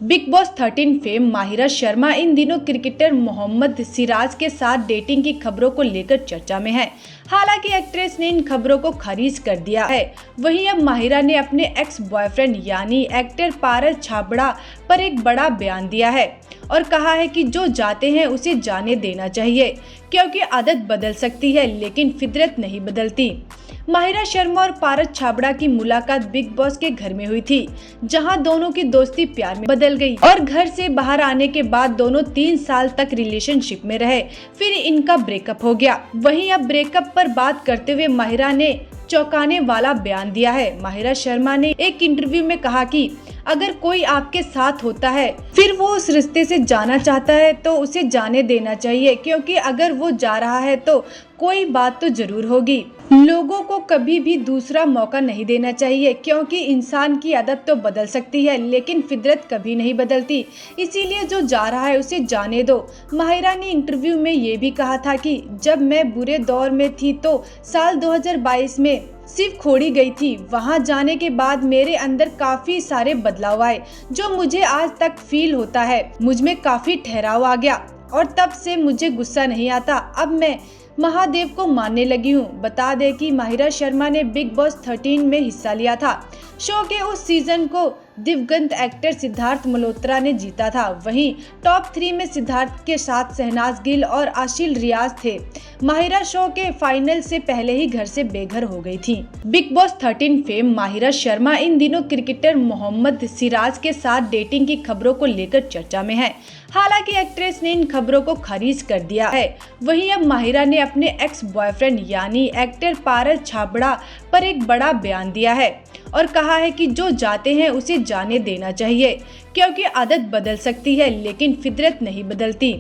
Big Boss 13 fame Mahira Sharma इन दिनों cricketer Mohammad Siraj के साथ डेटिंग की खबरों को लेकर चर्चा में है। हालांकि एक्ट्रेस ने इन खबरों को खारिज कर दिया है। वहीं अब माहिरा ने अपने एक्स बॉयफ्रेंड यानी एक्टर पारस छाबड़ा पर एक बड़ा बयान दिया है और कहा है कि जो जाते हैं उसे जाने देना चाहिए, क्योंकि आदत बदल सकती है लेकिन फितरत नहीं बदलती। माहिरा शर्मा और पारस छाबड़ा की मुलाकात बिग बॉस के घर में हुई थी, जहां दोनों की दोस्ती प्यार में बदल गई और घर से बाहर आने के बाद दोनों 3 साल तक रिलेशनशिप में रहे। फिर इनका ब्रेकअप हो गया। वहीं अब ब्रेकअप पर बात करते हुए माहिरा ने चौंकाने वाला बयान दिया है। माहिरा शर्मा ने एक इंटरव्यू में कहा कि अगर कोई आपके साथ होता है फिर वो उस रिश्ते से जाना चाहता है तो उसे जाने देना चाहिए, क्योंकि अगर वो जा रहा है तो कोई बात तो जरूर होगी। लोगों को कभी भी दूसरा मौका नहीं देना चाहिए, क्योंकि इंसान की आदत तो बदल सकती है लेकिन फितरत कभी नहीं बदलती। इसीलिए जो जा रहा है उसे जाने दो। माहिरा ने इंटरव्यू में ये भी कहा था कि जब मैं बुरे दौर में थी तो साल 2022 में सिर्फ खोड़ी गई थी। वहां जाने के बाद मेरे अंदर काफी सारे बदलाव आए, जो मुझे आज तक फील होता है। मुझ में काफी ठहराव आ गया और तब से मुझे गुस्सा नहीं आता। अब मैं महादेव को मानने लगी हूँ। बता दें कि माहिरा शर्मा ने बिग बॉस 13 में हिस्सा लिया था। शो के उस सीजन को दिवंगत एक्टर सिद्धार्थ मल्होत्रा ने जीता था। वहीं टॉप 3 में सिद्धार्थ के साथ शहनाज गिल और आशील रियाज थे। माहिरा शो के फाइनल से पहले ही घर से बेघर हो गई थी। Bigg Boss 13 fame Mahira Sharma इन दिनों क्रिकेटर मोहम्मद सिराज के साथ डेटिंग की खबरों को लेकर चर्चा में है। हालांकि एक्ट्रेस ने इन खबरों को खारिज कर दिया है। वहीं अब माहिरा ने अपने एक्स बॉयफ्रेंड यानी एक्टर पारस छाबड़ा पर एक बड़ा बयान दिया है और कहा है कि जो जाते हैं उसे जाने देना चाहिए, क्योंकि आदत बदल सकती है लेकिन फितरत नहीं बदलती।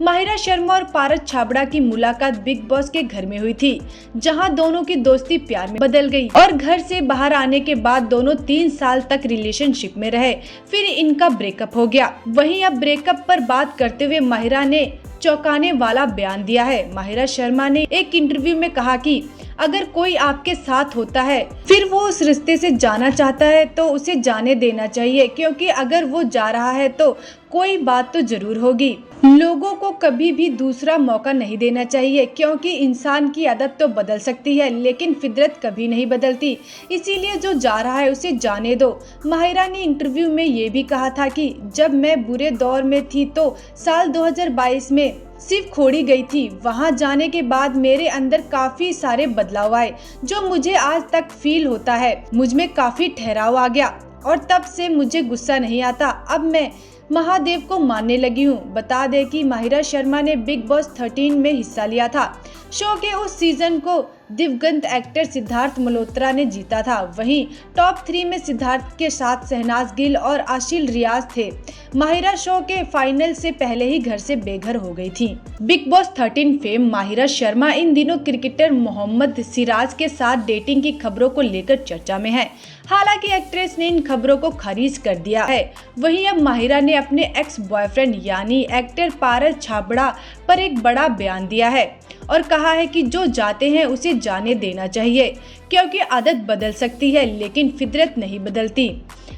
माहिरा शर्मा और पारस छाबड़ा की मुलाकात बिग बॉस के घर में हुई थी, जहां दोनों की दोस्ती प्यार में बदल गई और घर से बाहर आने के बाद दोनों 3 साल तक रिलेशनशिप में रहे। फिर इनका ब्रेकअप हो गया। वहीं अब ब्रेकअप पर बात करते हुए माहिरा ने चौंकाने वाला बयान दिया है। माहिरा शर्मा ने एक इंटरव्यू में कहा कि अगर कोई आपके साथ होता है फिर वो उस रिश्ते से जाना चाहता है तो उसे जाने देना चाहिए, क्योंकि अगर वो जा रहा है तो कोई बात तो जरूर होगी। लोगों को कभी भी दूसरा मौका नहीं देना चाहिए, क्योंकि इंसान की आदत तो बदल सकती है लेकिन फितरत कभी नहीं बदलती। इसीलिए जो जा रहा है उसे जाने दो। माहिरा ने इंटरव्यू में ये भी कहा था कि जब मैं बुरे दौर में थी तो साल 2022 में सिर्फ खोड़ी गई थी। वहां जाने के बाद मेरे अंदर काफी सारे बदलाव आए, जो मुझे आज तक फील होता है। मुझ में काफी ठहराव आ गया और तब से मुझे गुस्सा नहीं आता। अब मैं महादेव को मानने लगी हूँ। बता दें कि माहिरा शर्मा ने बिग बॉस 13 में हिस्सा लिया था। शो के उस सीजन को दिवंगत एक्टर सिद्धार्थ मल्होत्रा ने जीता था। वहीं टॉप 3 में सिद्धार्थ के साथ शहनाज गिल और आशील रियाज थे। माहिरा शो के फाइनल से पहले ही घर से बेघर हो गई थी। Bigg Boss 13 fame Mahira Sharma इन दिनों क्रिकेटर मोहम्मद सिराज के साथ डेटिंग की खबरों को लेकर चर्चा में है। हालांकि एक्ट्रेस ने इन खबरों को खारिज कर दिया है। वहीं अब माहिरा ने अपने एक्स बॉयफ्रेंड यानी एक्टर पारस छाबड़ा पर एक बड़ा बयान दिया है और कहा है कि जो जाते हैं उसे जाने देना चाहिए, क्योंकि आदत बदल सकती है लेकिन फितरत नहीं बदलती।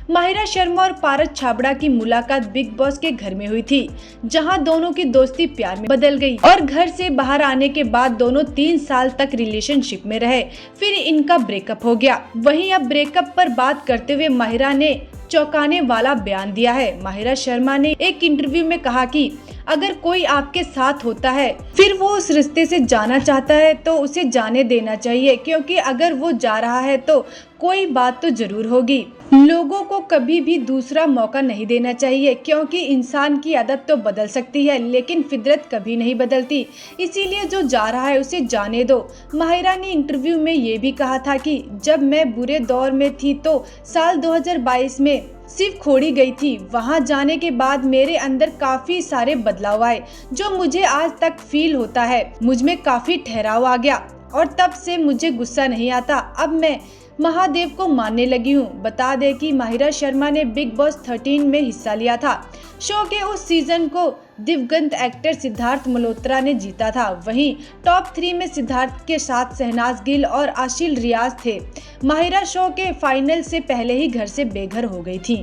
माहिरा शर्मा और पारस छाबड़ा की मुलाकात बिग बॉस के घर में हुई थी, जहां दोनों की दोस्ती प्यार में बदल गई और घर से बाहर आने के बाद दोनों 3 साल तक रिलेशनशिप में रहे। फिर इनका ब्रेकअप हो गया। वहीं अब ब्रेकअप पर बात करते हुए माहिरा ने चौंकाने वाला बयान दिया है। माहिरा शर्मा ने एक इंटरव्यू में कहा कि अगर कोई आपके साथ होता है फिर वो उस रिश्ते से जाना चाहता है तो उसे जाने देना चाहिए, क्योंकि अगर वो जा रहा है तो कोई बात तो जरूर होगी। लोगों को कभी भी दूसरा मौका नहीं देना चाहिए, क्योंकि इंसान की आदत तो बदल सकती है लेकिन फितरत कभी नहीं बदलती। इसीलिए जो जा रहा है उसे जाने दो। माहिरा ने इंटरव्यू में ये भी कहा था कि जब मैं बुरे दौर में थी तो साल 2022 में सिर्फ खोड़ी गई थी। वहां जाने के बाद मेरे अंदर काफी सारे बदलाव आए, जो मुझे आज तक फील होता है। मुझ में काफी ठहराव आ गया और तब से मुझे गुस्सा नहीं आता। अब मैं महादेव को मानने लगी हूँ। बता दें कि माहिरा शर्मा ने बिग बॉस 13 में हिस्सा लिया था। शो के उस सीजन को दिवंगत एक्टर सिद्धार्थ मल्होत्रा ने जीता था। वहीं टॉप 3 में सिद्धार्थ के साथ शहनाज गिल और आशील रियाज थे। माहिरा शो के फाइनल से पहले ही घर से बेघर हो गई थी।